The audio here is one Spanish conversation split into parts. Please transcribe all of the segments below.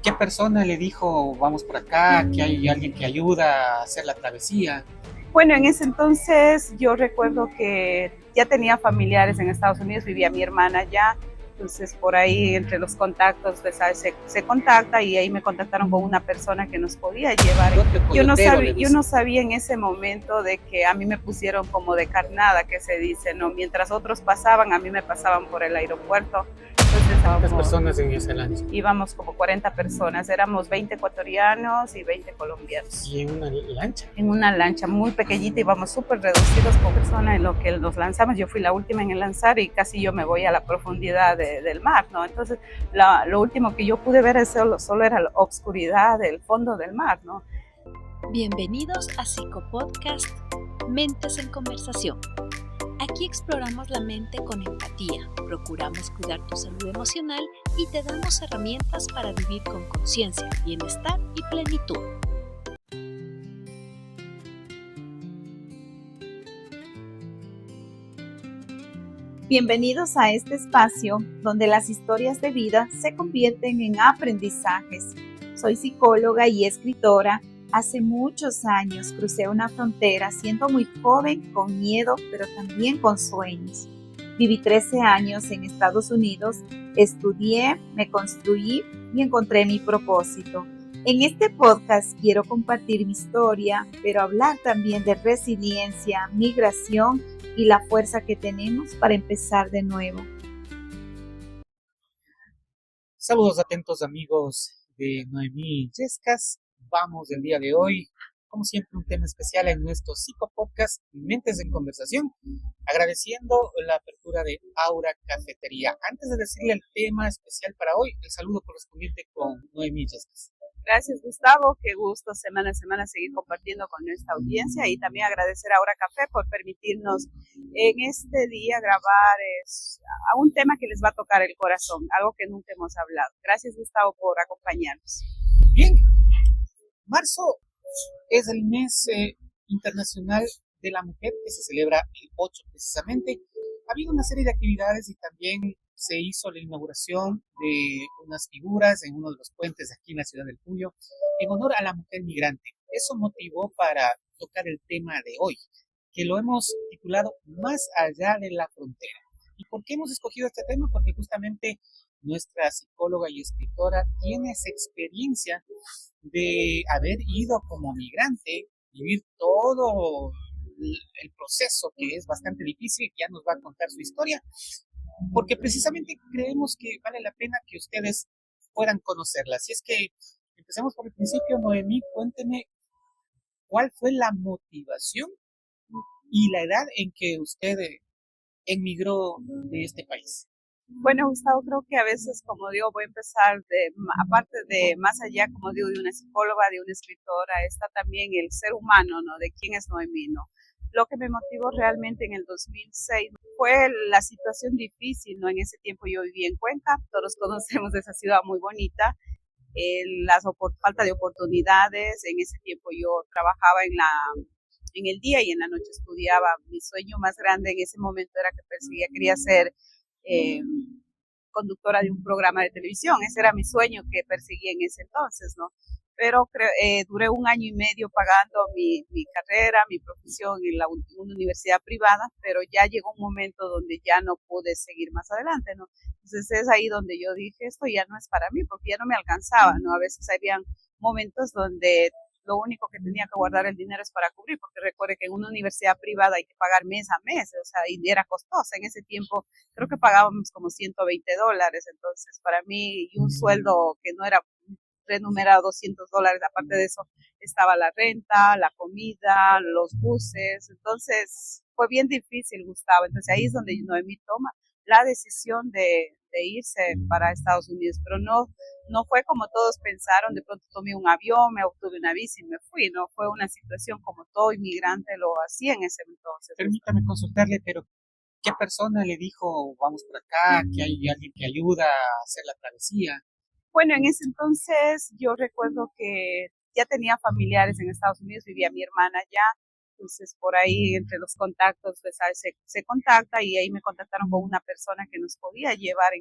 ¿Qué persona le dijo, vamos por acá, que hay alguien que ayuda a hacer la travesía? Bueno, en ese entonces yo recuerdo que ya tenía familiares en Estados Unidos, vivía mi hermana allá, entonces por ahí entre los contactos pues, se contacta y ahí me contactaron con una persona que nos podía llevar. Coyotero le Yo dice. no sabía en ese momento de que a mí me pusieron como de carnada, que se dice, ¿no? Mientras otros pasaban, a mí me pasaban por el aeropuerto. Entonces ¿Cuántas personas en esa lancha? íbamos como 40 personas, éramos 20 ecuatorianos y 20 colombianos. ¿Y en una lancha? En una lancha muy pequeñita, íbamos súper reducidos con personas en lo que nos lanzamos. Yo fui la última en el lanzar y casi yo me voy a la profundidad del mar, ¿no? Entonces, lo último que yo pude ver solo era la obscuridad del fondo del mar, ¿no? Bienvenidos a Psicopodcast Mentes en Conversación. Aquí exploramos la mente con empatía, procuramos cuidar tu salud emocional y te damos herramientas para vivir con conciencia, bienestar y plenitud. Bienvenidos a este espacio donde las historias de vida se convierten en aprendizajes. Soy psicóloga y escritora. Hace muchos años crucé una frontera siendo muy joven, con miedo, pero también con sueños. Viví 13 años en Estados Unidos, estudié, me construí y encontré mi propósito. En este podcast quiero compartir mi historia, pero hablar también de resiliencia, migración y la fuerza que tenemos para empezar de nuevo. Saludos atentos amigos de Noemí Yescas. Vamos el día de hoy, como siempre, un tema especial en nuestro psicopodcast Mentes en Conversación, agradeciendo la apertura de Aura Cafetería. Antes de decirle el tema especial para hoy, el saludo correspondiente con Noemí Yescas. Gracias, Gustavo. Qué gusto semana a semana seguir compartiendo con nuestra audiencia y también agradecer a Hora Café por permitirnos en este día grabar a un tema que les va a tocar el corazón, algo que nunca hemos hablado. Gracias, Gustavo, por acompañarnos. Bien, marzo es el mes internacional de la mujer que se celebra el 8 precisamente. Ha habido una serie de actividades y también se hizo la inauguración de unas figuras en uno de los puentes aquí en la ciudad del Puyo en honor a la mujer migrante. Eso motivó para tocar el tema de hoy, que lo hemos titulado Más allá de la frontera. ¿Y por qué hemos escogido este tema? Porque justamente nuestra psicóloga y escritora tiene esa experiencia de haber ido como migrante, vivir todo el proceso que es bastante difícil, ya nos va a contar su historia, porque precisamente creemos que vale la pena que ustedes puedan conocerla. Así es que empecemos por el principio. Noemí, cuénteme cuál fue la motivación y la edad en que usted emigró de este país. Bueno, Gustavo, creo que a veces, como digo, voy a empezar aparte de más allá, como digo, de una psicóloga, de una escritora, está también el ser humano, ¿no? De quién es Noemí, ¿no? Lo que me motivó realmente en el 2006 fue la situación difícil, ¿no? En ese tiempo yo vivía en Cuenca, todos conocemos esa ciudad muy bonita, falta de oportunidades, en ese tiempo yo trabajaba en el día y en la noche estudiaba. Mi sueño más grande en ese momento era que quería ser eh, conductora de un programa de televisión. Ese era mi sueño que perseguía en ese entonces, ¿no? Pero duré un año y medio pagando mi carrera, mi profesión en una universidad privada, pero ya llegó un momento donde ya no pude seguir más adelante, ¿no? Entonces es ahí donde yo dije, esto ya no es para mí, porque ya no me alcanzaba, ¿no? A veces habían momentos donde lo único que tenía que guardar el dinero es para cubrir, porque recuerde que en una universidad privada hay que pagar mes a mes, o sea, y era costosa. En ese tiempo creo que pagábamos como $120, entonces para mí, y un sueldo que no era renumerado $200, aparte de eso estaba la renta, la comida, los buses, entonces fue bien difícil, Gustavo. Entonces ahí es donde Noemí toma la decisión de irse para Estados Unidos, pero no fue como todos pensaron. De pronto tomé un avión, me obtuve una visa y me fui. No fue una situación como todo inmigrante lo hacía en ese entonces. Permítame consultarle, pero ¿qué persona le dijo, vamos por acá, que hay alguien que ayuda a hacer la travesía? Bueno, en ese entonces yo recuerdo que ya tenía familiares en Estados Unidos, vivía mi hermana allá, entonces por ahí entre los contactos pues, se contacta y ahí me contactaron con una persona que nos podía llevar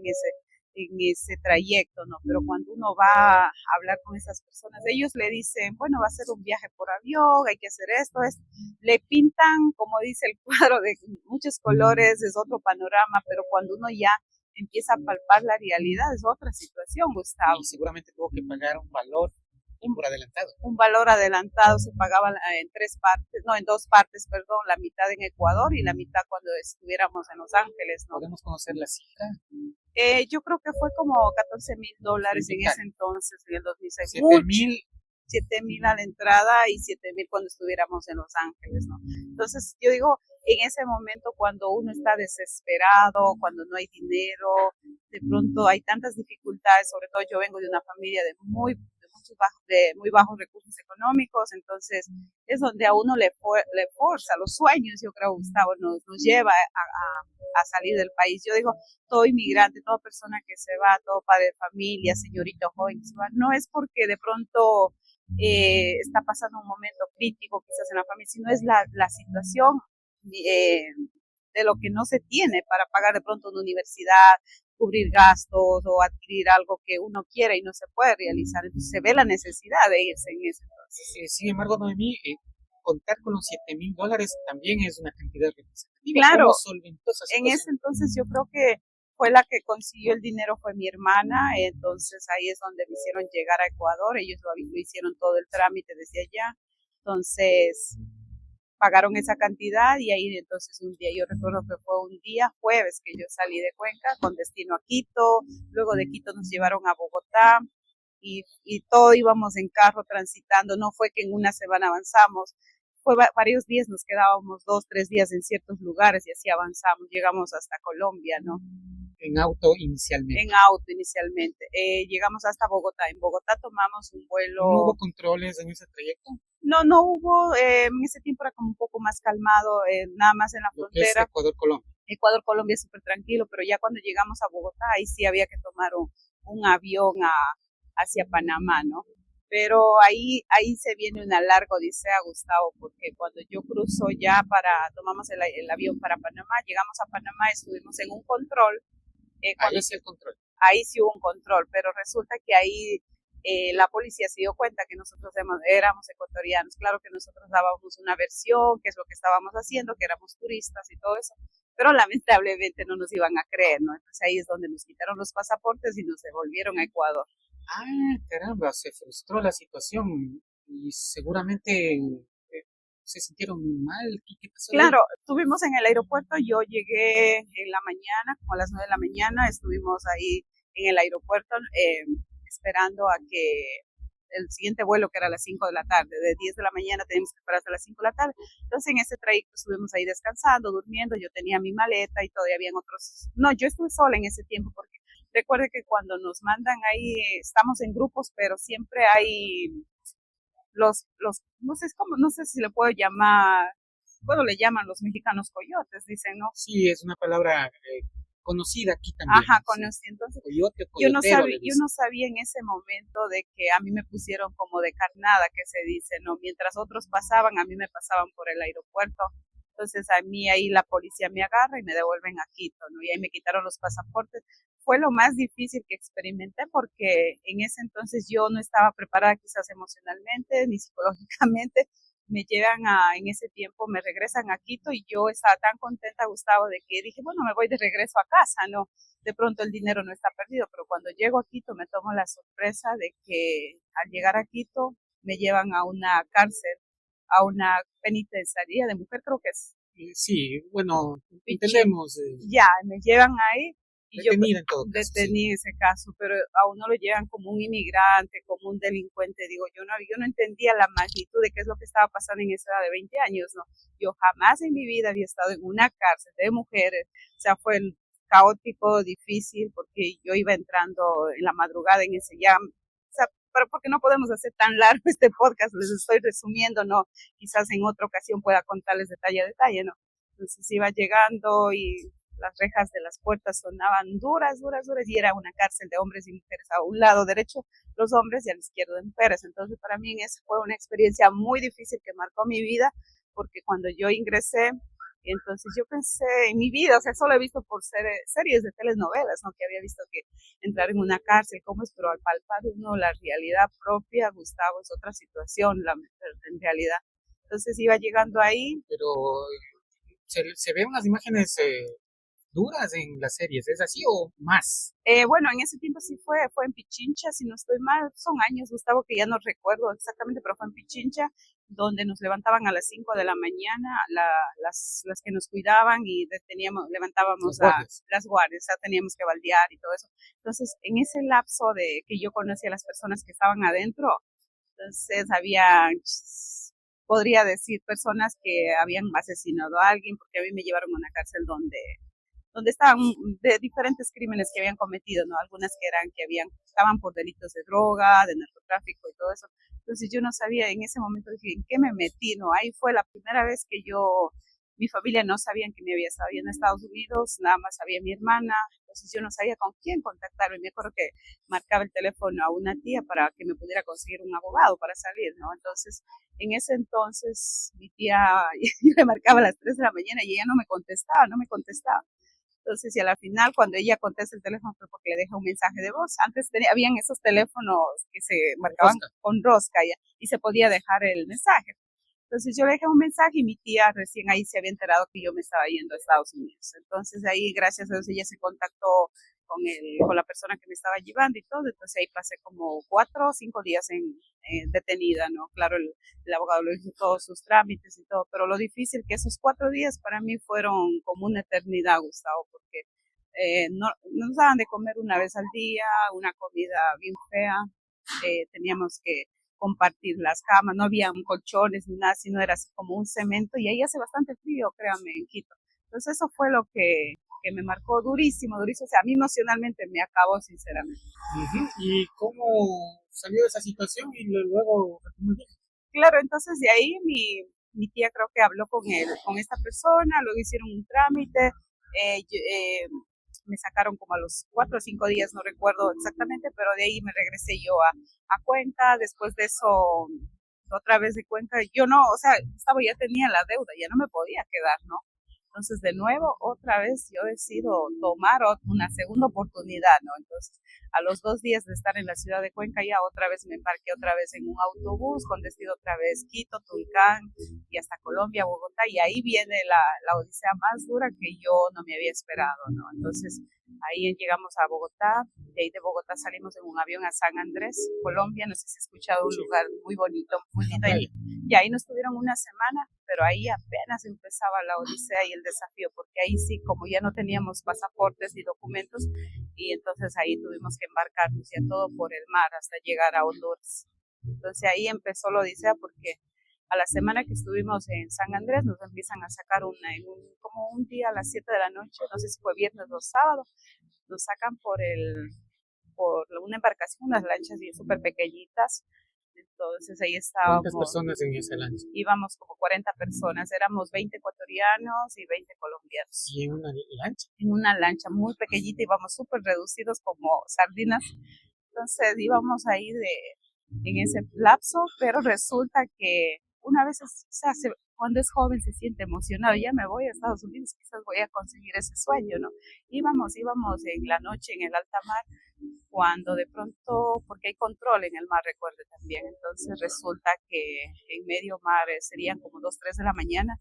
en ese trayecto, ¿no? Pero cuando uno va a hablar con esas personas, ellos le dicen, bueno, va a ser un viaje por avión, hay que hacer esto, le pintan, como dice el cuadro, de muchos colores, es otro panorama, pero cuando uno ya empieza a palpar la realidad, es otra situación, Gustavo. Y seguramente tuvo que pagar un valor por adelantado. Un valor adelantado se pagaba en dos partes, perdón, la mitad en Ecuador y la mitad cuando estuviéramos en Los Ángeles, ¿no? ¿Podemos conocer la cifra? Yo creo que fue como $14,000 en ese entonces, en el 2006. 7,000. 7,000 a la entrada y 7,000 cuando estuviéramos en Los Ángeles, ¿no? Entonces, yo digo, en ese momento cuando uno está desesperado, cuando no hay dinero, de pronto hay tantas dificultades, sobre todo yo vengo de una familia de muy bajos recursos económicos, entonces es donde a uno le forza los sueños, yo creo, Gustavo, nos lleva a salir del país. Yo digo, todo inmigrante, toda persona que se va, todo padre de familia, señorito joven que se va, no es porque de pronto está pasando un momento crítico quizás en la familia, sino es la situación de lo que no se tiene para pagar de pronto una universidad, cubrir gastos o adquirir algo que uno quiere y no se puede realizar. Entonces se ve la necesidad de irse en ese entonces. Sin embargo, Noemí, contar con los $7,000 también es una cantidad representativa. Claro, en ese entonces yo creo que fue la que consiguió el dinero, fue mi hermana, entonces ahí es donde me hicieron llegar a Ecuador, ellos lo hicieron todo el trámite desde allá, entonces pagaron esa cantidad y ahí entonces un día, yo recuerdo que fue un día jueves que yo salí de Cuenca con destino a Quito, luego de Quito nos llevaron a Bogotá y todo íbamos en carro transitando, no fue que en una semana avanzamos, fue varios días, nos quedábamos 2-3 días en ciertos lugares y así avanzamos, llegamos hasta Colombia, ¿no? En auto inicialmente. En auto inicialmente. Llegamos hasta Bogotá. En Bogotá tomamos un vuelo. ¿No hubo controles en ese trayecto? No hubo. En ese tiempo era como un poco más calmado, nada más en la frontera. Ecuador-Colombia. Ecuador-Colombia es súper tranquilo, pero ya cuando llegamos a Bogotá, ahí sí había que tomar un avión hacia Panamá, ¿no? Pero ahí se viene una larga odisea, Gustavo, porque cuando yo cruzo tomamos el avión para Panamá, llegamos a Panamá, estuvimos en un control. Ahí sí el control. Ahí sí hubo un control, pero resulta que ahí la policía se dio cuenta que nosotros éramos ecuatorianos. Claro que nosotros dábamos una versión, que es lo que estábamos haciendo, que éramos turistas y todo eso, pero lamentablemente no nos iban a creer, ¿no? Entonces ahí es donde nos quitaron los pasaportes y nos devolvieron a Ecuador. Ah, caramba, se frustró la situación y seguramente se sintieron mal. ¿Qué pasó? Claro, estuvimos en el aeropuerto, yo llegué en la mañana, como a las 9 de la mañana, estuvimos ahí en el aeropuerto esperando a que el siguiente vuelo, que era a las 5 de la tarde, de 10 de la mañana teníamos que esperar hasta las 5 de la tarde, entonces en ese trayecto estuvimos ahí descansando, durmiendo, yo tenía mi maleta y todavía habían otros, no, yo estuve sola en ese tiempo porque recuerde que cuando nos mandan ahí, estamos en grupos, pero siempre hay no sé si le puedo llamar, bueno, le llaman los mexicanos coyotes, dicen, ¿no? Sí, es una palabra conocida aquí también. Ajá, conocida. Entonces, coyote, yo no sabía en ese momento de que a mí me pusieron como de carnada, que se dice, ¿no? Mientras otros pasaban, a mí me pasaban por el aeropuerto. Entonces, a mí ahí la policía me agarra y me devuelven a Quito, ¿no? Y ahí me quitaron los pasaportes. Fue lo más difícil que experimenté porque en ese entonces yo no estaba preparada quizás emocionalmente ni psicológicamente. En ese tiempo me regresan a Quito y yo estaba tan contenta, Gustavo, de que dije, bueno, me voy de regreso a casa, ¿no? De pronto el dinero no está perdido, pero cuando llego a Quito me tomo la sorpresa de que al llegar a Quito me llevan a una cárcel, a una penitenciaría de mujer, creo que es. Sí, bueno, entendemos. Ya, me llevan ahí. Y detenida en todo caso. Detení ese caso, pero a uno lo llevan como un inmigrante, como un delincuente. Digo, yo no entendía la magnitud de qué es lo que estaba pasando en esa edad de 20 años, ¿no? Yo jamás en mi vida había estado en una cárcel de mujeres. O sea, fue caótico, difícil, porque yo iba entrando en la madrugada en ese ya. O sea, pero porque no podemos hacer tan largo este podcast, les estoy resumiendo, ¿no? Quizás en otra ocasión pueda contarles detalle a detalle, ¿no? Entonces iba llegando y las rejas de las puertas sonaban duras, y era una cárcel de hombres y mujeres, a un lado derecho los hombres y a la izquierda de mujeres. Entonces para mí esa fue una experiencia muy difícil que marcó mi vida, porque cuando yo ingresé, Entonces yo pensé en mi vida, o sea, solo he visto por series de telenovelas, ¿no? Que había visto que entrar en una cárcel, cómo es, pero al palpar uno la realidad propia, Gustavo, es otra situación, en realidad. Entonces iba llegando ahí. Pero se ven unas imágenes duras en las series, ¿es así o más? Bueno, en ese tiempo sí fue en Pichincha, si no estoy mal, son años, Gustavo, que ya no recuerdo exactamente, pero fue en Pichincha, donde nos levantaban a las 5 de la mañana, las que nos cuidaban y levantábamos las guardias, o sea, teníamos que baldear y todo eso. Entonces, en ese lapso de que yo conocí a las personas que estaban adentro, entonces había, podría decir, personas que habían asesinado a alguien, porque a mí me llevaron a una cárcel donde estaban de diferentes crímenes que habían cometido, ¿no? Algunas que estaban por delitos de droga, de narcotráfico y todo eso. Entonces yo no sabía, en ese momento dije, ¿en qué me metí? ¿No? Ahí fue la primera vez que mi familia no sabían que me había estado en Estados Unidos, nada más sabía mi hermana, entonces yo no sabía con quién contactarme. Me acuerdo que marcaba el teléfono a una tía para que me pudiera conseguir un abogado para salir, ¿no? Entonces, en ese entonces, mi tía, yo le marcaba a las 3 de la mañana y ella no me contestaba. Entonces, y a la final, cuando ella contesta el teléfono fue porque le deja un mensaje de voz. Antes habían esos teléfonos que se marcaban con rosca y se podía dejar el mensaje. Entonces yo le dejé un mensaje y mi tía recién ahí se había enterado que yo me estaba yendo a Estados Unidos. Entonces ahí, gracias a Dios, ella se contactó con la persona que me estaba llevando y todo. Entonces ahí pasé como 4 o 5 días detenida, ¿no? Claro, el abogado lo hizo todos sus trámites y todo, pero lo difícil que esos 4 días para mí fueron como una eternidad, Gustavo, porque no nos daban de comer una vez al día, una comida bien fea, teníamos que compartir las camas, no había colchones ni nada, sino era así como un cemento y ahí hace bastante frío, créame, en Quito. Entonces eso fue lo que me marcó durísimo, o sea, a mí emocionalmente me acabó, sinceramente. ¿Y cómo salió de esa situación y luego? Claro, entonces de ahí mi tía creo que habló con esta persona, luego hicieron un trámite, me sacaron como a los 4 o 5 días, no recuerdo exactamente, pero de ahí me regresé yo a Cuenca. Después de eso, otra vez de Cuenca, yo no, o sea, ya tenía la deuda, ya no me podía quedar, ¿no? Entonces, de nuevo, otra vez yo decido tomar una segunda oportunidad, ¿no? Entonces, a los 2 días de estar en la ciudad de Cuenca, ya otra vez me embarqué otra vez en un autobús con destino otra vez Quito, Tulcán y hasta Colombia, Bogotá, y ahí viene la odisea más dura que yo no me había esperado, ¿no? Entonces, ahí llegamos a Bogotá, de ahí de Bogotá salimos en un avión a San Andrés, Colombia, no sé si has escuchado, un lugar muy bonito, muy lindo, y ahí nos tuvieron una semana, pero ahí apenas empezaba la odisea y el desafío, porque ahí sí, como ya no teníamos pasaportes ni documentos, y entonces ahí tuvimos que embarcarnos ya todo por el mar hasta llegar a Honduras. Entonces ahí empezó la odisea, porque a la semana que estuvimos en San Andrés nos empiezan a sacar como un día a las 7 de la noche, no sé si fue viernes o sábado, nos sacan por una embarcación, unas lanchas súper pequeñitas. Entonces ahí estábamos. ¿Cuántas personas en esa lancha? Íbamos como 40 personas, éramos 20 ecuatorianos y 20 colombianos. ¿Y en una lancha? En una lancha muy pequeñita, íbamos súper reducidos como sardinas. Entonces íbamos ahí en ese lapso, pero resulta que una vez, o sea, cuando es joven se siente emocionado, ya me voy a Estados Unidos, quizás voy a conseguir ese sueño, ¿no? Íbamos en la noche en el alta mar, cuando de pronto, porque hay control en el mar, recuerde también, entonces resulta que en medio mar serían como 2, 3 de la mañana,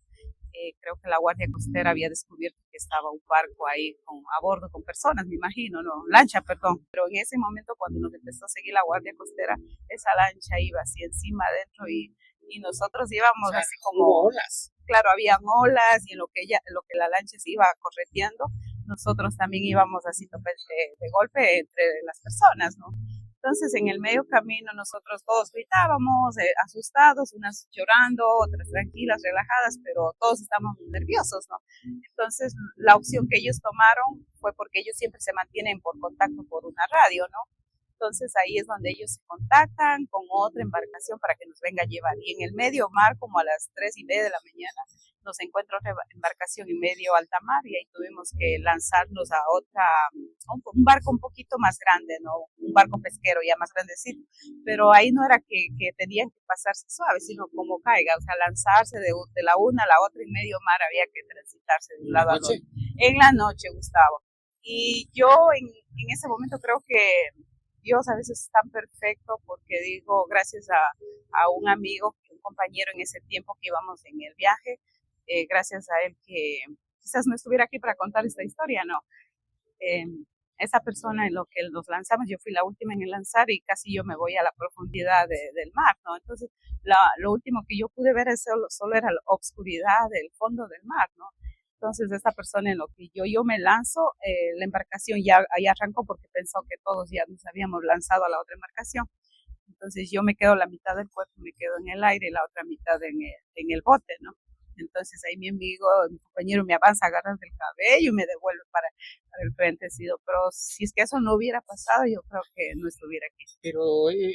creo que la Guardia Costera había descubierto que estaba un barco ahí a bordo con personas, me imagino, no, lancha, perdón, pero en ese momento cuando nos empezó a seguir la Guardia Costera, esa lancha iba así encima adentro y nosotros íbamos, o sea, así como olas. Claro, habían olas y en lo que la lancha se iba correteando, nosotros también íbamos así de golpe entre las personas, ¿no? Entonces, en el medio camino nosotros todos gritábamos, asustados, unas llorando, otras tranquilas, relajadas, pero todos estábamos nerviosos, ¿no? Entonces, la opción que ellos tomaron fue porque ellos siempre se mantienen por contacto por una radio, ¿no? Entonces ahí es donde ellos se contactan con otra embarcación para que nos venga a llevar. Y en el medio mar, como a las 3:30 de la mañana, nos encuentra otra embarcación en medio alta mar y ahí tuvimos que lanzarnos a un barco un poquito más grande, ¿no? Un barco pesquero ya más grandecito. Pero ahí no era que tenían que pasarse suave, sino como caiga, o sea, lanzarse de la una a la otra y medio mar había que transitarse de un lado al otro. En la noche, Gustavo. Y yo en ese momento creo que Dios a veces es tan perfecto porque digo, gracias a un amigo, un compañero en ese tiempo que íbamos en el viaje, gracias a él que quizás no estuviera aquí para contar esta historia, ¿no? Esa persona en lo que nos lanzamos, yo fui la última en el lanzar y casi yo me voy a la profundidad del mar, ¿no? Entonces, lo último que yo pude ver solo era la obscuridad del fondo del mar, ¿no? Entonces, esta persona en lo que yo me lanzo, la embarcación ya arrancó porque pensó que todos ya nos habíamos lanzado a la otra embarcación. Entonces, yo me quedo la mitad del cuerpo, me quedo en el aire y la otra mitad en el bote, ¿no? Entonces ahí mi amigo, mi compañero me avanza, agarra del cabello y me devuelve para el frente. Pero si es que eso no hubiera pasado, yo creo que no estuviera aquí. Pero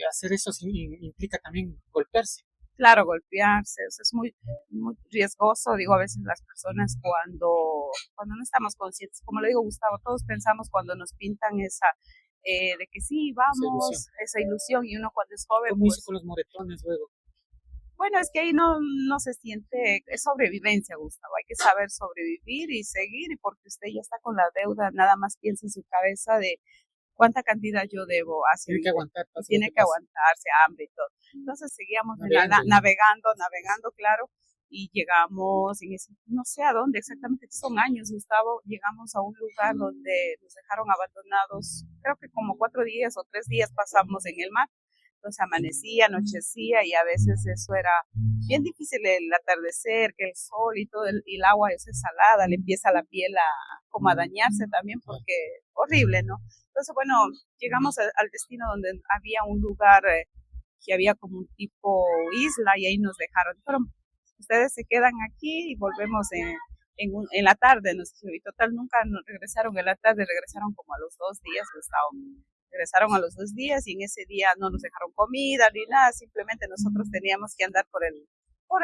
hacer eso implica también golpearse. Claro, golpearse, o sea, es muy, muy riesgoso. Digo, a veces las personas cuando no estamos conscientes, como le digo Gustavo, todos pensamos cuando nos pintan esa, de que sí, vamos, esa ilusión, y uno cuando es joven. ¿Cómo hizo con los moretones luego? Bueno, es que ahí no se siente, es sobrevivencia, Gustavo, hay que saber sobrevivir y seguir, y porque usted ya está con la deuda, nada más piensa en su cabeza de cuánta cantidad yo debo hacer. Tiene que aguantar. Tiene que aguantarse, hambre y todo. Entonces seguíamos navegando, claro, y llegamos en ese, no sé a dónde exactamente, son años, Gustavo, llegamos a un lugar donde nos dejaron abandonados, creo que como 4 días o 3 días pasamos en el mar. Entonces amanecía, anochecía y a veces eso era bien difícil, el atardecer, que el sol y todo, y el agua es salada, le empieza la piel como a dañarse también porque horrible, ¿no? Entonces, bueno, llegamos al destino donde había un lugar que había como un tipo isla y ahí nos dejaron. Pero ustedes se quedan aquí y volvemos en la tarde, no sé, y total nunca nos regresaron en la tarde, regresaron como a los 2 días, regresaron a los 2 días y en ese día no nos dejaron comida ni nada, simplemente nosotros teníamos que andar por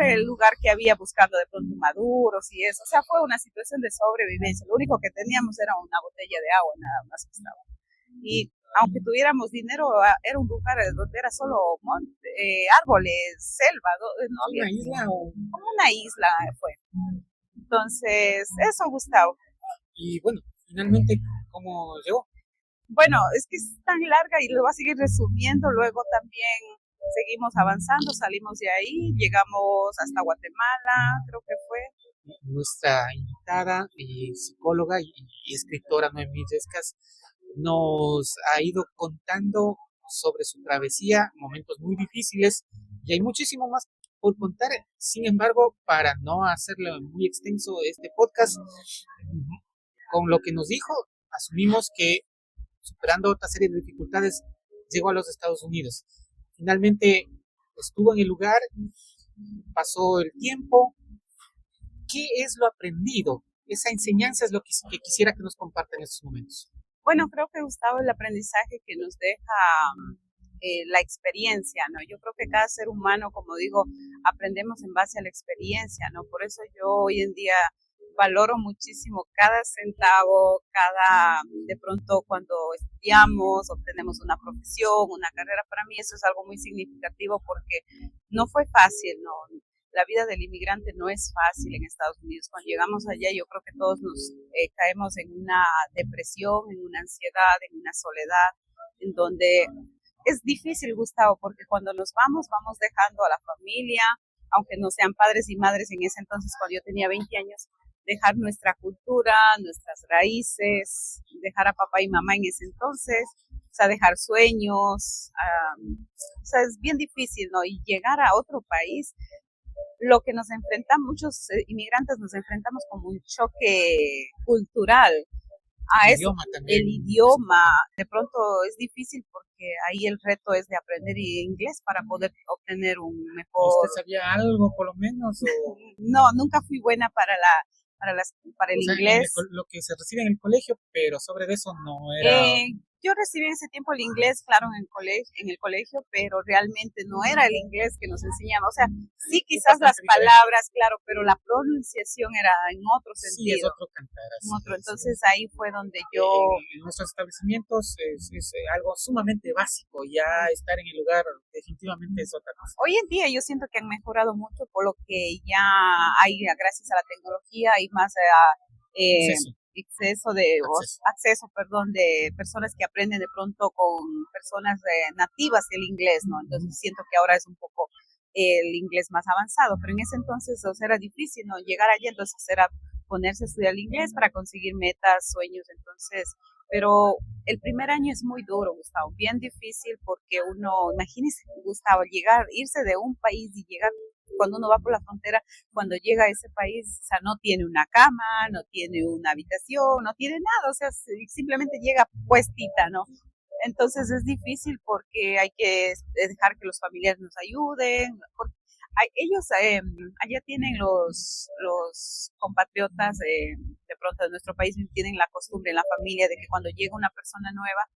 el lugar que había buscando de pronto maduros y eso, o sea, fue una situación de sobrevivencia, lo único que teníamos era una botella de agua, nada más que estaba. Y aunque tuviéramos dinero, era un lugar donde era solo árboles, selva, no había. ¿Una isla o? Como una isla fue. Entonces, eso, Gustavo. Y bueno, finalmente, ¿cómo llegó? Bueno, es que es tan larga y lo voy a seguir resumiendo. Luego también seguimos avanzando, salimos de ahí, llegamos hasta Guatemala, creo que fue. Nuestra invitada, psicóloga y escritora Noemí Illescas nos ha ido contando sobre su travesía, momentos muy difíciles y hay muchísimo más por contar. Sin embargo, para no hacerlo muy extenso este podcast, con lo que nos dijo, asumimos que superando otra serie de dificultades llegó a los Estados Unidos. Finalmente estuvo en el lugar, pasó el tiempo. ¿Qué es lo aprendido? Esa enseñanza es lo que quisiera que nos comparta en estos momentos. Bueno, creo que Gustavo, el aprendizaje que nos deja la experiencia, ¿no? Yo creo que cada ser humano, como digo, aprendemos en base a la experiencia, ¿no? Por eso yo hoy en día valoro muchísimo cada centavo, de pronto cuando estudiamos, obtenemos una profesión, una carrera, para mí eso es algo muy significativo porque no fue fácil, ¿no? La vida del inmigrante no es fácil en Estados Unidos. Cuando llegamos allá, yo creo que todos nos caemos en una depresión, en una ansiedad, en una soledad, en donde es difícil, Gustavo, porque cuando nos vamos dejando a la familia, aunque no sean padres y madres en ese entonces, cuando yo tenía 20 años, dejar nuestra cultura, nuestras raíces, dejar a papá y mamá en ese entonces, o sea, dejar sueños, o sea, es bien difícil, ¿no? Y llegar a otro país, lo que nos enfrentan muchos inmigrantes, nos enfrentamos como un choque cultural. El idioma, de pronto es difícil porque ahí el reto es de aprender inglés para poder obtener un mejor. ¿Usted sabía algo por lo menos? ¿O? No, nunca fui buena para el inglés. Lo que se recibe en el colegio, pero sobre eso no era. Yo recibí en ese tiempo el inglés, claro, en el colegio, pero realmente no era el inglés que nos enseñaban. O sea, sí Es quizás las bastante diferente. palabras, claro, pero la pronunciación era en otro Sí, es sentido. otro cantar, En así otro. es. Entonces ahí fue donde yo... En nuestros establecimientos es algo sumamente básico, ya estar en el lugar definitivamente es otra cosa. Hoy en día yo siento que han mejorado mucho por lo que ya hay, gracias a la tecnología, hay más Acceso, acceso, perdón, de personas que aprenden de pronto con personas nativas del inglés, ¿no? Entonces siento que ahora es un poco el inglés más avanzado, pero en ese entonces, o sea, era difícil, ¿no? Llegar allá, entonces era ponerse a estudiar el inglés para conseguir metas, sueños, entonces, pero el primer año es muy duro, Gustavo, bien difícil porque uno, imagínese, Gustavo, irse de un país y llegar cuando uno va por la frontera, cuando llega a ese país, o sea, no tiene una cama, no tiene una habitación, no tiene nada, o sea, simplemente llega puestita, ¿no? Entonces es difícil porque hay que dejar que los familiares nos ayuden. Ellos allá tienen los compatriotas de pronto de nuestro país tienen la costumbre en la familia de que cuando llega una persona nueva,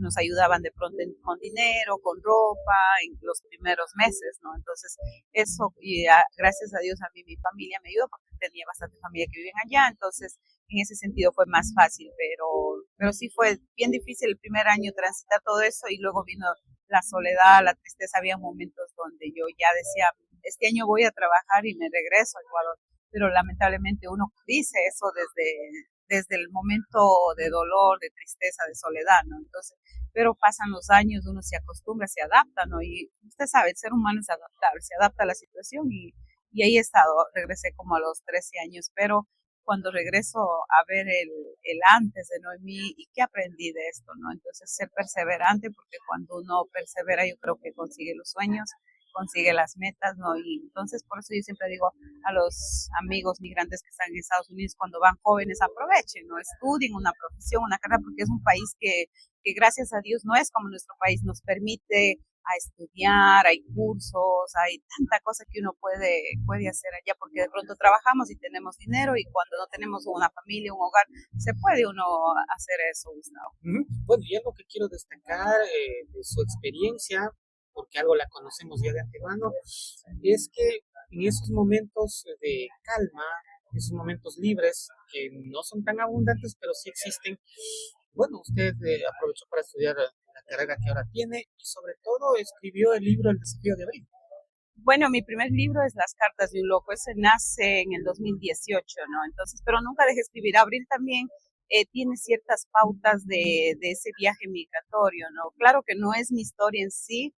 nos ayudaban de pronto con dinero, con ropa, en los primeros meses, ¿no? Entonces, eso, y gracias a Dios a mí mi familia me ayudó porque tenía bastante familia que viven allá, entonces en ese sentido fue más fácil, pero sí fue bien difícil el primer año transitar todo eso y luego vino la soledad, la tristeza, había momentos donde yo ya decía, este año voy a trabajar y me regreso a Ecuador, pero lamentablemente uno dice eso desde el momento de dolor, de tristeza, de soledad, ¿no? Entonces, pero pasan los años, uno se acostumbra, se adapta, ¿no? Y usted sabe, el ser humano es adaptable, se adapta a la situación y ahí he estado, regresé como a los 13 años, pero cuando regreso a ver el antes de Noemí y qué aprendí de esto, ¿no? Entonces, ser perseverante, porque cuando uno persevera, yo creo que consigue los sueños, consigue las metas, ¿no? Y entonces, por eso yo siempre digo a los amigos migrantes que están en Estados Unidos, cuando van jóvenes, aprovechen, ¿no? Estudien una profesión, una carrera, porque es un país que gracias a Dios no es como nuestro país, nos permite a estudiar, hay cursos, hay tanta cosa que uno puede hacer allá, porque de pronto trabajamos y tenemos dinero y cuando no tenemos una familia, un hogar, se puede uno hacer eso, Gustavo. Bueno, y algo que quiero destacar de su experiencia, porque algo la conocemos ya de antemano, es que en esos momentos de calma, en esos momentos libres, que no son tan abundantes, pero sí existen, bueno, usted aprovechó para estudiar la carrera que ahora tiene y sobre todo escribió el libro El desafío de abril. Bueno, mi primer libro es Las cartas de un loco, ese nace en el 2018, ¿no? Entonces, pero nunca dejé escribir. Abril también tiene ciertas pautas de ese viaje migratorio, ¿no? Claro que no es mi historia en sí,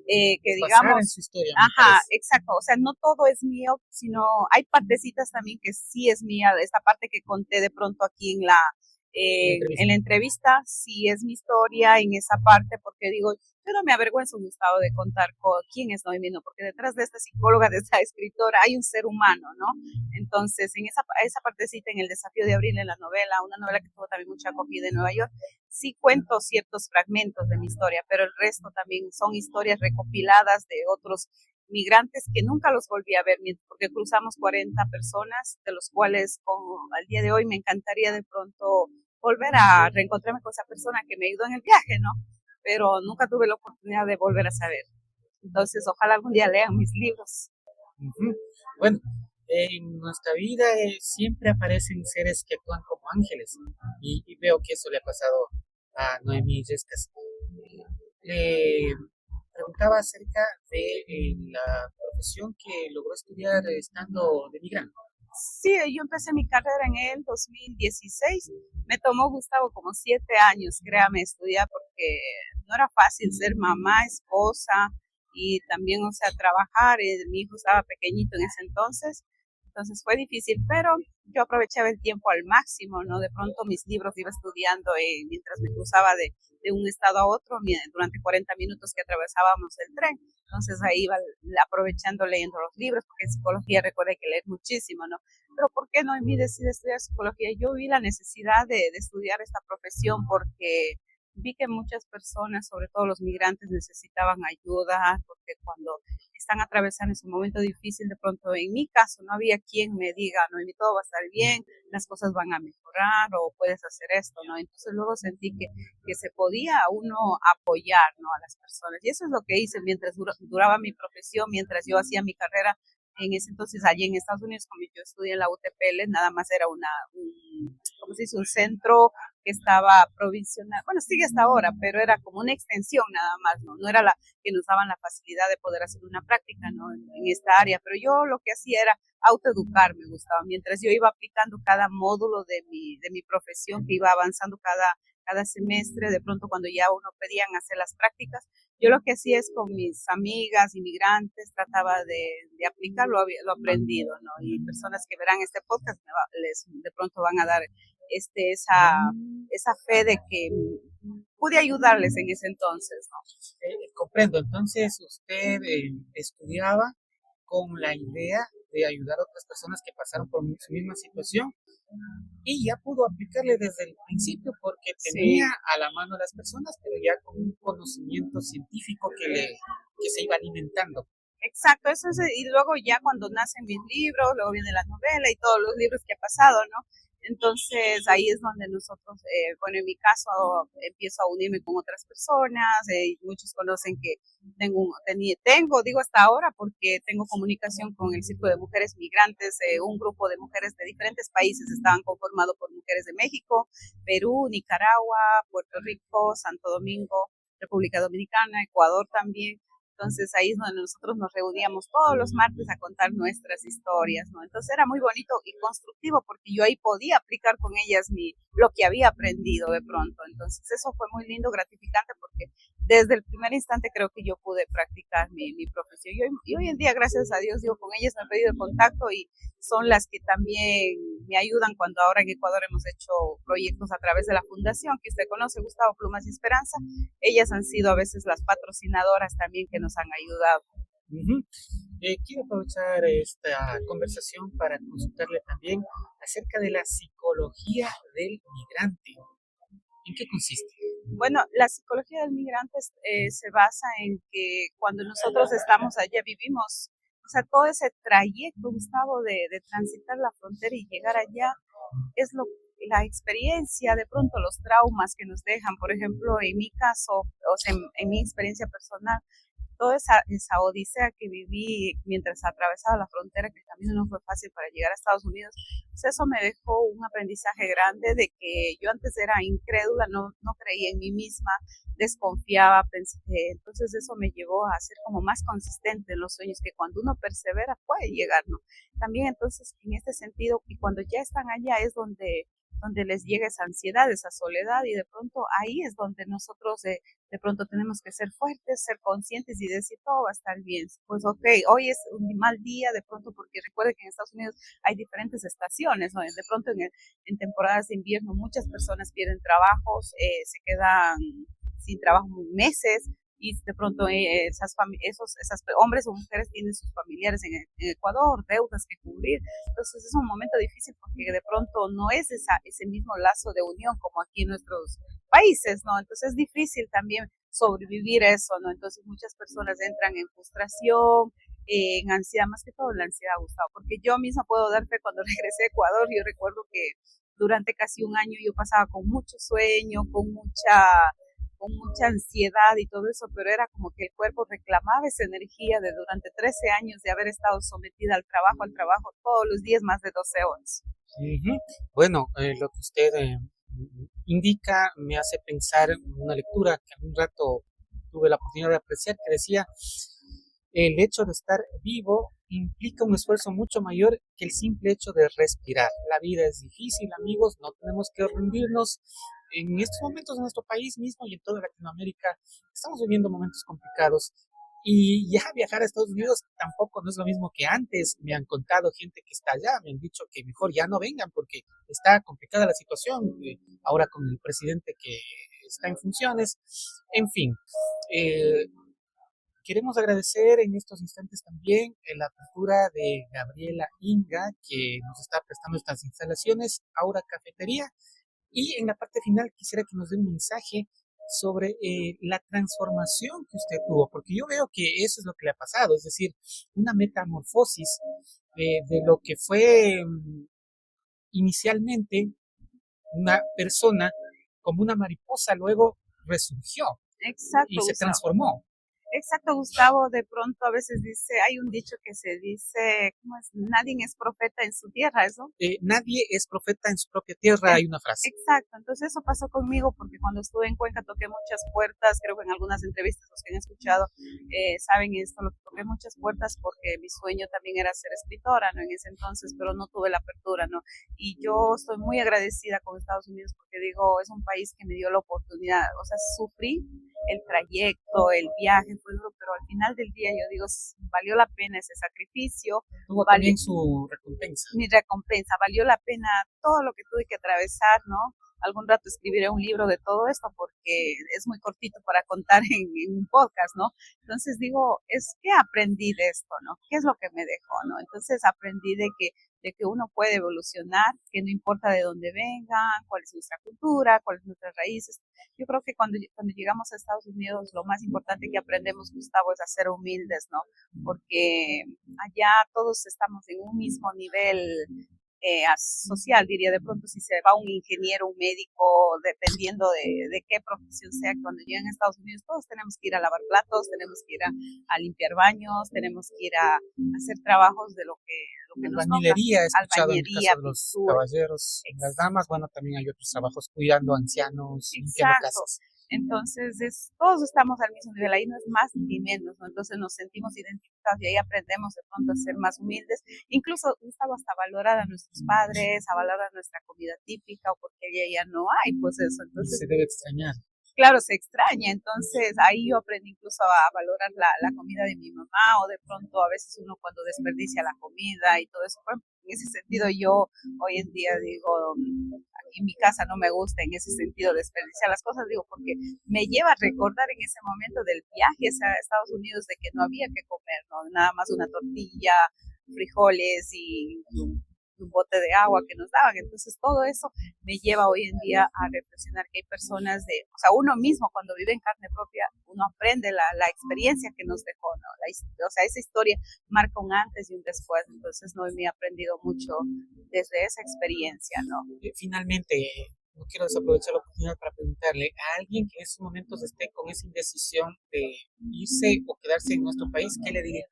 que digamos, en su historia, ajá, exacto, o sea, no todo es mío, sino hay partecitas también que sí es mía, esta parte que conté de pronto aquí en la entrevista, sí es mi historia en esa parte, porque digo, yo no me avergüenzo, Gustavo, de contar quién es Noemí, ¿no? Porque detrás de esta psicóloga, de esta escritora, hay un ser humano, ¿no? Entonces, en esa partecita, en El desafío de abril, en la novela, una novela que tuvo también mucha acogida en Nueva York, sí cuento ciertos fragmentos de mi historia, pero el resto también son historias recopiladas de otros migrantes que nunca los volví a ver, porque cruzamos 40 personas, de los cuales al día de hoy me encantaría de pronto volver a reencontrarme con esa persona que me ayudó en el viaje, ¿no? Pero nunca tuve la oportunidad de volver a saber. Entonces, ojalá algún día lean mis libros. Bueno, en nuestra vida siempre aparecen seres que actúan como ángeles y veo que eso le ha pasado a Noemí Yescas. Preguntaba acerca de la profesión que logró estudiar estando de migrante. Sí, yo empecé mi carrera en el 2016. Me tomó, Gustavo, como 7 años, créame, estudiar porque no era fácil ser mamá, esposa y también, o sea, trabajar. Mi hijo estaba pequeñito en ese entonces fue difícil, pero yo aprovechaba el tiempo al máximo, ¿no? De pronto mis libros iba estudiando mientras me cruzaba de un estado a otro durante 40 minutos que atravesábamos el tren. Entonces ahí iba aprovechando leyendo los libros, porque en psicología recuerda que leer muchísimo, ¿no? Pero ¿por qué Noemí decide estudiar psicología? Yo vi la necesidad de estudiar esta profesión porque vi que muchas personas, sobre todo los migrantes, necesitaban ayuda, porque cuando están atravesando ese momento difícil, de pronto en mi caso no había quien me diga, no, todo va a estar bien, las cosas van a mejorar o puedes hacer esto, ¿no? Entonces luego sentí que se podía uno apoyar, ¿no? A las personas. Y eso es lo que hice mientras duraba mi profesión, mientras yo hacía mi carrera. En ese entonces, allí en Estados Unidos, como yo estudié en la UTPL, nada más era ¿cómo se dice? Un centro que estaba provisional, bueno, sigue hasta ahora, pero era como una extensión nada más, ¿no? No era la que nos daban la facilidad de poder hacer una práctica, ¿no? En esta área, pero yo lo que hacía era autoeducar, me gustaba, mientras yo iba aplicando cada módulo de mi profesión, que iba avanzando cada semestre, de pronto cuando ya uno pedían hacer las prácticas, yo lo que hacía es con mis amigas inmigrantes, trataba de aplicar lo aprendido, ¿no? Y personas que verán este podcast les de pronto van a dar esa fe de que pude ayudarles en ese entonces, ¿no? Comprendo, entonces usted estudiaba con la idea de ayudar a otras personas que pasaron por su misma situación y ya pudo aplicarle desde el principio porque tenía a la mano a las personas, pero ya con un conocimiento científico que se iba alimentando. Exacto, eso es, y luego ya cuando nacen mis libros, luego viene la novela y todos los libros que ha pasado, ¿no? Entonces ahí es donde nosotros, bueno, en mi caso empiezo a unirme con otras personas, muchos conocen que digo hasta ahora porque tengo comunicación con el Círculo de Mujeres Migrantes, un grupo de mujeres de diferentes países, estaban conformados por mujeres de México, Perú, Nicaragua, Puerto Rico, Santo Domingo, República Dominicana, Ecuador también. Entonces ahí es donde nosotros nos reuníamos todos los martes a contar nuestras historias, ¿no? Entonces era muy bonito y constructivo porque yo ahí podía aplicar con ellas lo que había aprendido de pronto. Entonces eso fue muy lindo, gratificante porque desde el primer instante creo que yo pude practicar mi profesión. Y hoy en día, gracias a Dios, digo, con ellas me he pedido contacto y son las que también me ayudan cuando ahora en Ecuador hemos hecho proyectos a través de la fundación que usted conoce, Gustavo Plumas y Esperanza. Ellas han sido a veces las patrocinadoras también que nos han ayudado. Quiero aprovechar esta conversación para consultarle también acerca de la psicología del migrante. ¿En qué consiste? Bueno, la psicología del migrante se basa en que cuando nosotros estamos allá vivimos, o sea, todo ese trayecto, Gustavo, de transitar la frontera y llegar allá, es la experiencia, de pronto los traumas que nos dejan. Por ejemplo, en mi caso, o sea, en mi experiencia personal, toda esa odisea que viví mientras atravesaba la frontera, que también no fue fácil para llegar a Estados Unidos, pues eso me dejó un aprendizaje grande de que yo antes era incrédula, no creía en mí misma, desconfiaba, pensé, entonces eso me llevó a ser como más consistente en los sueños, que cuando uno persevera puede llegar, ¿no? También entonces en este sentido, y cuando ya están allá es donde les llega esa ansiedad, esa soledad, y de pronto ahí es donde nosotros de pronto tenemos que ser fuertes, ser conscientes y decir todo va a estar bien. Pues ok, hoy es un mal día de pronto porque recuerde que en Estados Unidos hay diferentes estaciones, ¿no? De pronto en temporadas de invierno muchas personas pierden trabajos, se quedan sin trabajo meses, y de pronto esos hombres o mujeres tienen sus familiares en Ecuador, deudas que cubrir. Entonces es un momento difícil porque de pronto no es ese mismo lazo de unión como aquí en nuestros países, ¿no? Entonces es difícil también sobrevivir eso, ¿no? Entonces muchas personas entran en frustración, en ansiedad, más que todo en la ansiedad, Gustavo, porque yo misma puedo dar fe cuando regresé a Ecuador. Yo recuerdo que durante casi un año yo pasaba con mucho sueño, con mucha ansiedad y todo eso, pero era como que el cuerpo reclamaba esa energía de durante 13 años de haber estado sometida al trabajo, todos los días más de 12 horas. Bueno, lo que usted indica me hace pensar en una lectura que en un rato tuve la oportunidad de apreciar, que decía: el hecho de estar vivo implica un esfuerzo mucho mayor que el simple hecho de respirar. La vida es difícil, amigos, no tenemos que rendirnos. En estos momentos en nuestro país mismo y en toda Latinoamérica estamos viviendo momentos complicados, y ya viajar a Estados Unidos tampoco no es lo mismo que antes. Me han contado gente que está allá, me han dicho que mejor ya no vengan porque está complicada la situación ahora con el presidente que está en funciones. En fin, queremos agradecer en estos instantes también la apertura de Gabriela Inga, que nos está prestando estas instalaciones, Aura Cafetería. Y en la parte final quisiera que nos dé un mensaje sobre la transformación que usted tuvo, porque yo veo que eso es lo que le ha pasado, es decir, una metamorfosis de lo que fue inicialmente una persona como una mariposa, luego resurgió y Exacto, se Gustavo. transformó. Exacto, Gustavo, de pronto a veces dice, hay un dicho que se dice, ¿cómo es? Nadie es profeta en su tierra, ¿eso? Nadie es profeta en su propia tierra, hay una frase. Exacto, entonces eso pasó conmigo porque cuando estuve en Cuenca toqué muchas puertas, creo que en algunas entrevistas los que han escuchado saben esto, lo que toqué muchas puertas porque mi sueño también era ser escritora, ¿no? En ese entonces, pero no tuve la apertura, ¿no? Y yo estoy muy agradecida con Estados Unidos porque digo, es un país que me dio la oportunidad, o sea, sufrí el trayecto, el viaje fue duro, pero al final del día yo digo, valió la pena ese sacrificio. Tuvo también su recompensa. Mi recompensa, valió la pena todo lo que tuve que atravesar, ¿no? Algún rato escribiré un libro de todo esto porque es muy cortito para contar en un podcast, ¿no? Entonces digo, ¿qué aprendí de esto, no? ¿Qué es lo que me dejó, no? Entonces aprendí de que uno puede evolucionar, que no importa de dónde vengan, cuál es nuestra cultura, cuáles son nuestras raíces. Yo creo que cuando llegamos a Estados Unidos, lo más importante que aprendemos, Gustavo, es a ser humildes, ¿no? Porque allá todos estamos en un mismo nivel social, diría, de pronto si se va un ingeniero, un médico, dependiendo de qué profesión sea, cuando llegan a Estados Unidos todos tenemos que ir a lavar platos, tenemos que ir a limpiar baños, tenemos que ir a hacer trabajos de lo que nos toca. Albañilería, he escuchado en el Albañería, caso de los pintura. caballeros, las damas, bueno, también hay otros trabajos cuidando ancianos, limpiando casas. Entonces, todos estamos al mismo nivel, ahí no es más ni menos, ¿no? Entonces nos sentimos identificados y ahí aprendemos de pronto a ser más humildes, incluso Gustavo, hasta valorar a nuestros padres, a valorar nuestra comida típica, o porque ya no hay, pues eso, entonces... Se debe extrañar. Claro, se extraña, entonces ahí yo aprendí incluso a valorar la comida de mi mamá, o de pronto a veces uno cuando desperdicia la comida y todo eso. En ese sentido yo hoy en día digo, aquí en mi casa no me gusta en ese sentido desperdiciar las cosas, digo, porque me lleva a recordar en ese momento del viaje a Estados Unidos de que no había que comer, ¿no? Nada más una tortilla, frijoles y un bote de agua que nos daban. Entonces todo eso me lleva hoy en día a reflexionar que hay personas o sea, uno mismo cuando vive en carne propia, uno aprende la experiencia que nos dejó, ¿no? O sea, esa historia marca un antes y un después. Entonces, no me he aprendido mucho desde esa experiencia, ¿no? Finalmente, no quiero desaprovechar la oportunidad para preguntarle a alguien que en estos momentos esté con esa indecisión de irse o quedarse en nuestro país, ¿qué le diría?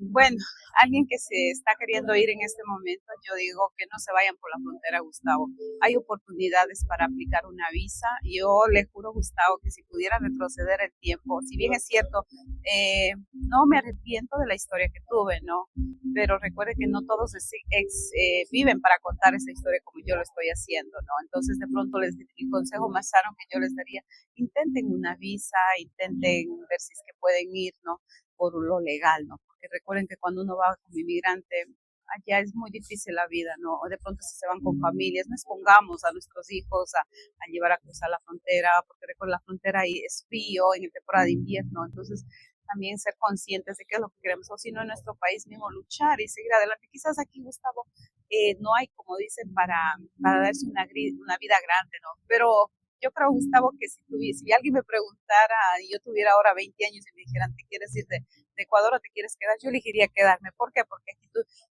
Bueno, alguien que se está queriendo ir en este momento, yo digo que no se vayan por la frontera, Gustavo. Hay oportunidades para aplicar una visa. Yo le juro, Gustavo, que si pudiera retroceder el tiempo, si bien es cierto, no me arrepiento de la historia que tuve, ¿no? Pero recuerde que no todos viven para contar esa historia como yo lo estoy haciendo, ¿no? Entonces, de pronto, el consejo más sano que yo les daría, intenten una visa, intenten ver si es que pueden ir, ¿no? Por lo legal, ¿no? Porque recuerden que cuando uno va como inmigrante, allá es muy difícil la vida, ¿no? O de pronto si se van con familias, no expongamos a nuestros hijos a llevar a cruzar la frontera, porque recuerden, la frontera ahí es frío en temporada de invierno, entonces también ser conscientes de qué es lo que queremos, o si no en nuestro país mismo luchar y seguir adelante. Quizás aquí, Gustavo, no hay, como dicen, para darse una vida grande, ¿no? Pero yo creo, Gustavo, que si alguien me preguntara y yo tuviera ahora 20 años y me dijeran, ¿te quieres ir de Ecuador o te quieres quedar? Yo elegiría quedarme. ¿Por qué? Porque aquí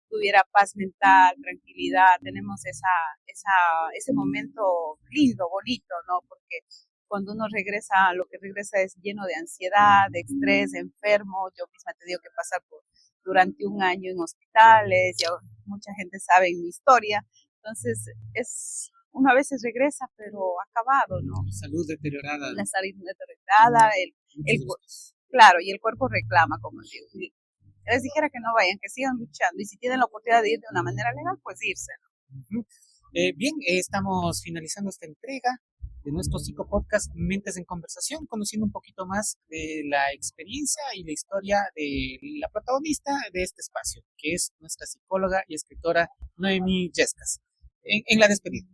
tuviera paz mental, tranquilidad, tenemos ese momento lindo, bonito, ¿no? Porque cuando uno regresa, lo que regresa es lleno de ansiedad, de estrés, de enfermo. Yo misma he tenido que pasar durante un año en hospitales, ya mucha gente sabe mi historia. Entonces, uno a veces regresa, pero acabado, ¿no? La salud deteriorada. La salud deteriorada, claro, y el cuerpo reclama, como digo. Les dijera que no vayan, que sigan luchando, y si tienen la oportunidad de ir de una manera legal, pues irse, ¿no? Bien, estamos finalizando esta entrega de nuestro psicopodcast Mentes en Conversación, conociendo un poquito más de la experiencia y la historia de la protagonista de este espacio, que es nuestra psicóloga y escritora Noemí Yescas. En la despedida.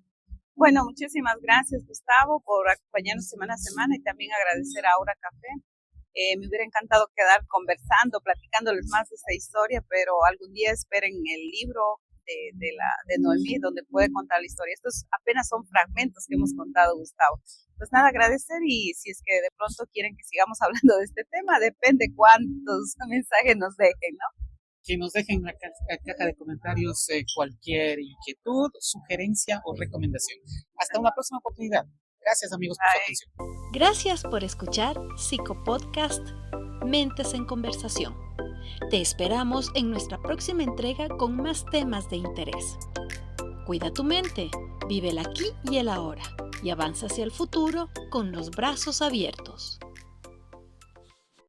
Bueno, muchísimas gracias, Gustavo, por acompañarnos semana a semana, y también agradecer a Aura Café. Me hubiera encantado quedar conversando, platicándoles más de esta historia, pero algún día esperen el libro de Noemí, donde puede contar la historia. Estos apenas son fragmentos que hemos contado, Gustavo. pues nada, agradecer, y si es que de pronto quieren que sigamos hablando de este tema, depende cuántos mensajes nos dejen, ¿no? Que nos dejen en la caja de comentarios cualquier inquietud, sugerencia o recomendación. Hasta una próxima oportunidad. Gracias, amigos, por su atención. Gracias por escuchar Psicopodcast Mentes en Conversación. Te esperamos en nuestra próxima entrega con más temas de interés. Cuida tu mente, vive el aquí y el ahora y avanza hacia el futuro con los brazos abiertos.